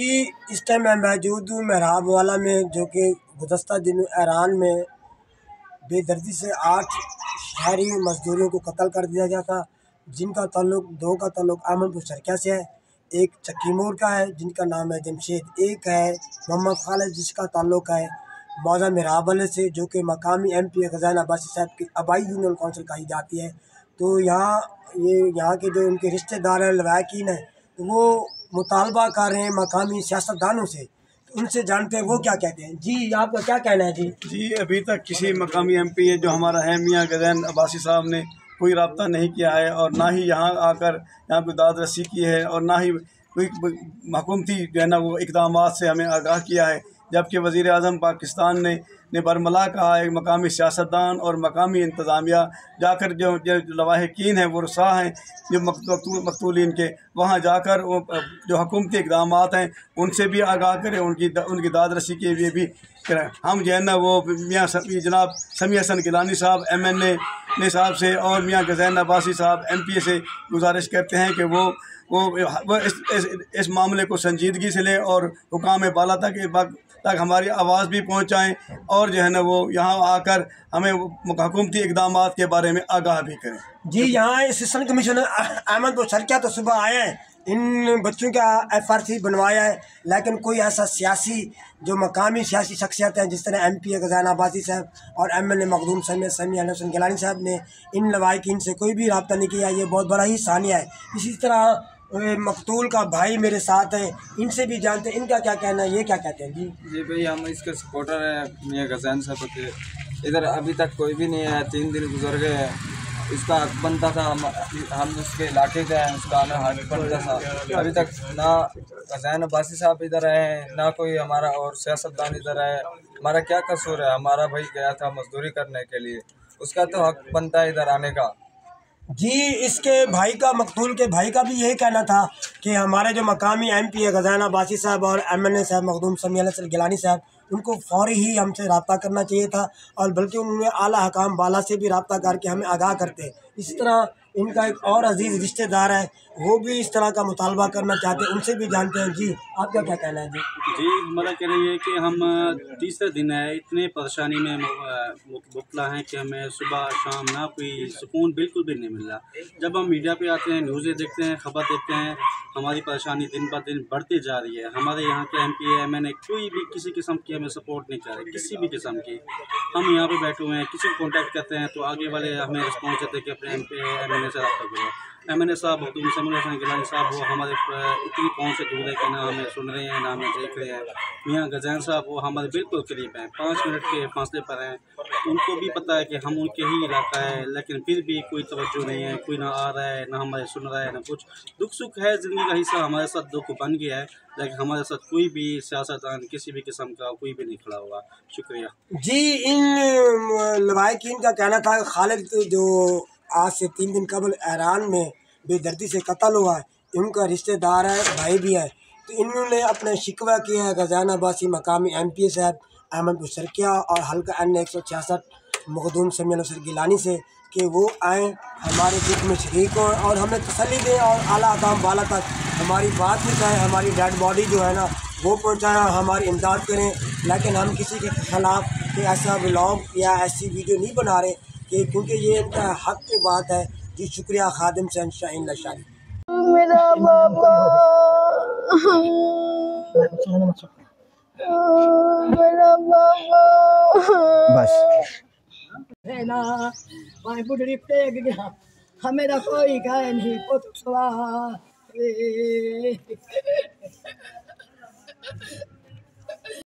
जी इस टाइम मैं मौजूद हूँ मेहराब वाला में, जो कि गुज़श्ता दिनों ईरान में बेदर्दी से 8 शहरी मजदूरों को कत्ल कर दिया गया था, जिनका ताल्लुक 2 का ताल्लुक अहमदपुर शर्किया से है, एक चक्कीमोर का है जिनका नाम है जमशेद, एक है मोहम्मद खालिद जिसका ताल्लुक है मौजा मेहराब वाले से, जो कि मकामी MP ग़ज़ान अब्बासी साहब की आबाई यूनियन काउंसिल कही जाती है। तो यहाँ के जो उनके रिश्तेदार हैं, लवाकिन हैं, तो वो मुतालबा कर रहे हैं मकामी सियासतदानों से, उनसे जानते हैं वो क्या कहते हैं। जी आपका क्या कहना है? जी अभी तक किसी मकामी MP जो हमारा है मियाँ ग़ज़ान अब्बासी साहब ने कोई रब्ता नहीं किया है, और ना ही यहाँ आकर यहाँ कोई दाद रसी की है, और ना ही कोई हुकूमती जो है ना वो इक़दामात से हमें आगाह किया है। जबकि वज़ीर आज़म पाकिस्तान ने बरमला कहा है मकामी सियासतदान और मकामी इंतज़ामिया जाकर जो लवाहिकीन हैं, वर्सा हैं, जो मकतूलीन के, वहाँ जाकर वो जो हुकूमती इक़दामात हैं उनसे भी आगाह करें, उनकी दाद रसी के लिए भी करें। हम जो है ना वो मियाँ जनाब समी हसन गिलानी साहब MNA साहब से और मियाँ ग़ज़ान अब्बासी साहब MP से गुजारिश करते हैं कि वो इस मामले को संजीदगी से लें और हुकाम बाला तक हमारी आवाज़ भी पहुँचाएँ, और जो है ना वो यहाँ आकर हमें हुकूमती इक़दामात के बारे में आगाह भी करें। जी यहाँ असिस्टेंट कमिश्नर अहमदपुर शर्किया तो सुबह आए हैं, इन बच्चों का FRC बनवाया है, लेकिन कोई ऐसा सियासी जो मकामी सियासी शख्सियत हैं जिस तरह MP ग़ज़ान अब्बासी साहब और MNA मखदूम समी हसन गिलानी साहब ने इन लवाहिकीन से कोई भी रब्ता नहीं किया। ये बहुत बड़ा ही सानिया है। इसी तरह मकतूल का भाई मेरे साथ है, इनसे भी जानते हैं इनका क्या कहना है, ये क्या कहते हैं। जी भाई हम इसके सपोर्टर हैं मियाँ ग़ज़ान साहब के। इधर अभी तक कोई भी नहीं है, 3 दिन गुजर गए हैं। इसका हक बनता था, हम उसके इलाके के हैं, उसका हमें हक बनता था। अभी तक ना ग़ज़ान अब्बासी साहब इधर आए हैं, ना कोई हमारा और सियासतदान इधर आए। हमारा क्या कसूर है? हमारा भाई गया था मजदूरी करने के लिए, उसका तो हक बनता है इधर आने का। जी इसके भाई का, मकतूल के भाई का भी यही कहना था कि हमारे जो मकामी MP है ग़ज़ान अब्बासी साहब और MNA साहब मखदूम समी हसन गिलानी साहब, उनको फ़ौरी ही हमसे रब्ता करना चाहिए था, और बल्कि उन्होंने आला हकाम बाला से भी रब्ता करके हमें आगाह करते। इसी तरह इनका एक और अजीज़ रिश्तेदार है, वो भी इस तरह का मुतालबा करना चाहते हैं, उनसे भी जानते हैं। जी आपका क्या कहना है? जी हमारा कह रही है कि हम तीसरे दिन है, इतने परेशानी में मुबतला हैं कि हमें सुबह शाम ना कोई सुकून बिल्कुल भी नहीं मिल रहा। जब हम मीडिया पे आते हैं, न्यूज़ें देखते हैं, खबर देखते हैं, हमारी परेशानी दिन ब दिन बढ़ती जा रही है। हमारे यहाँ के MP MNA कोई भी किसी किस्म की हमें सपोर्ट नहीं कर रहे, किसी भी किस्म की। हम यहाँ पे बैठे हुए हैं, किसी को कॉन्टैक्ट करते हैं तो आगे वाले हमें रिस्पॉन्स देते हैं कि अपने MP MNA से रब्ता करो। MNA साहब मखदूम समी हसन गिलानी साहब वो हमारे इतनी पहुँच से दूर है कि ना हमें सुन रहे हैं ना हमें देख रहे हैं। मियाँ ग़ज़ान साहब वो हमारे बिल्कुल करीब हैं, 5 मिनट के फासले पर हैं। उनको भी पता है कि हम उनके ही इलाका है, लेकिन फिर भी कोई तवज्जो नहीं है, कोई ना आ रहा है ना हमारे सुन रहा है ना कुछ। दुख सुख है, ज़िंदगी का हिस्सा, हमारे साथ दुख बन गया है, लेकिन हमारे साथ कोई भी सियासतदान किसी भी किस्म का कोई भी नहीं खड़ा हुआ। शुक्रिया जी इन लवाहिकीन का कहना था खालिद जो आज से 3 दिन कबल ईरान में बेदर्दी से कत्ल हुआ है, इनका रिश्तेदार है, भाई भी है। तो इन्होंने अपने शिकवा किया है ग़ज़ान अब्बासी मकामी MP साहब अहमदपुर शर्किया और हल्का N 166 मखदूम समी हसन गिलानी से कि वो आएँ, हमारे दुख में शरीक हों और हमें तसल्ली दें और आला हकाम बाला तक हमारी बात पहुँचाएँ, हमारी डेड बॉडी जो है ना वो पहुँचाएँ, हमारी इमदाद करें। लेकिन हम किसी के ख़िलाफ़ ऐसा व्लॉग या ऐसी वीडियो नहीं बना रहे कि, क्योंकि ये इनका हक की बात है। जी शुक्रिया खादिम से शाहीन शादी। मेरा बाबा मेरा बाबा बस है ना मैं बुढ़ी फेंक गया, हमें तो कोई कहे नहीं पुतवा